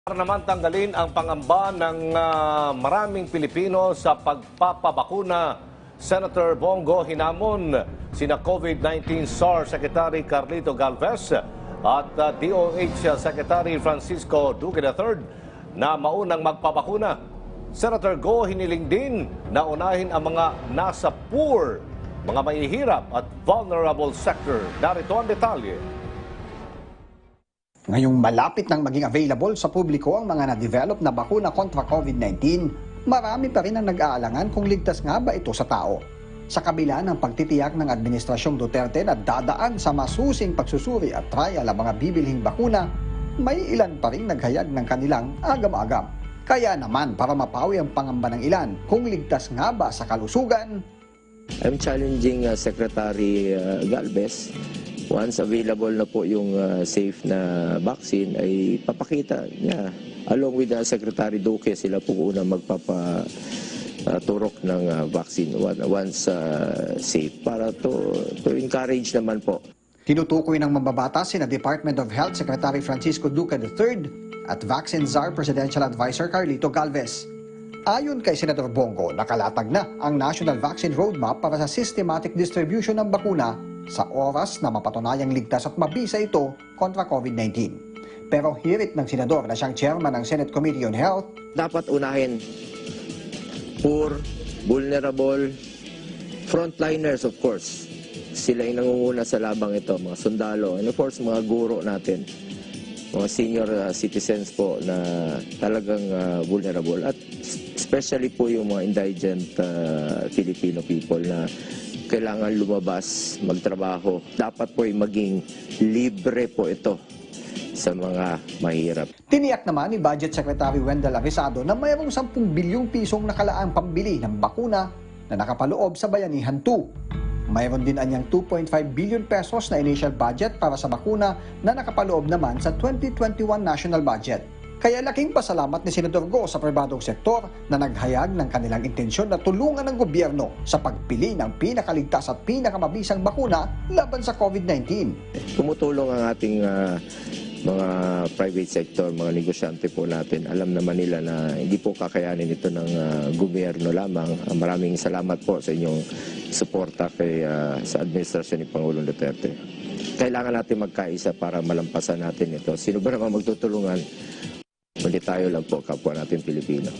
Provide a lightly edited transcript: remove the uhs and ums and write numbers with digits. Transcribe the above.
Para naman tanggalin ang pangamba ng maraming Pilipino sa pagpapabakuna, Senator Bongo hinamon sina COVID-19 SAR Secretary Carlito Galvez at DOH Secretary Francisco Duque III na maunang magpabakuna. Senator Go hiniling din na unahin ang mga nasa poor, mga mahihirap at vulnerable sector. Narito ang detalye. Ngayong malapit nang maging available sa publiko ang mga na-develop na bakuna kontra COVID-19, marami pa rin ang nag-aalangan kung ligtas nga ba ito sa tao. Sa kabila ng pagtitiyak ng Administrasyong Duterte na dadaan sa masusing pagsusuri at trial ang mga bibilhing bakuna, may ilan pa rin naghayag ng kanilang agam-agam. Kaya naman para mapawi ang pangamba ng ilan kung ligtas nga ba sa kalusugan, I'm challenging Secretary Galvez. Once available na po yung safe na vaccine, ay papakita niya. Along with Secretary Duque, sila po una magpapaturok ng vaccine once safe para to encourage naman po. tinutukoy ng mambabatas sina Department of Health Secretary Francisco Duque III at Vaccine Czar Presidential Advisor Carlito Galvez. Ayon kay Senator Bongo, nakalatag na ang National Vaccine Roadmap para sa systematic distribution ng bakuna sa oras na mapatunayang ligtas at mabisa ito kontra COVID-19. Pero hirit ng senador na siyang chairman ng Senate Committee on Health, Dapat unahin poor, vulnerable, frontliners of course. Sila yung nangunguna sa labang ito, mga sundalo, and of course mga guro natin, mga senior citizens po na talagang vulnerable. At especially po yung mga indigent Filipino people na kailangan lumabas, magtrabaho. Dapat po maging libre po ito sa mga mahirap. tiniyak naman ni Budget Secretary Wendell Avisado na mayroong 10 bilyong pisong nakalaang pambili ng bakuna na nakapaloob sa Bayanihan 2. Mayroon din anyang 2.5 billion pesos na initial budget para sa bakuna na nakapaloob naman sa 2021 national budget. Kaya laking pasalamat ni Senador Go sa pribadong sektor na naghayag ng kanilang intensyon na tulungan ng gobyerno sa pagpili ng pinakaligtas at pinakamabisang bakuna laban sa COVID-19. Tumutulong ang ating mga private sector, mga negosyante po natin. Alam naman nila na hindi po kakayanin ito ng gobyerno lamang. Maraming salamat po sa inyong suporta sa administrasyon ni Pangulong Duterte. Kailangan natin magkaisa para malampasan natin ito. Sino ba naman magtutulungan? Kundi tayo lang po, kapwa natin Pilipino.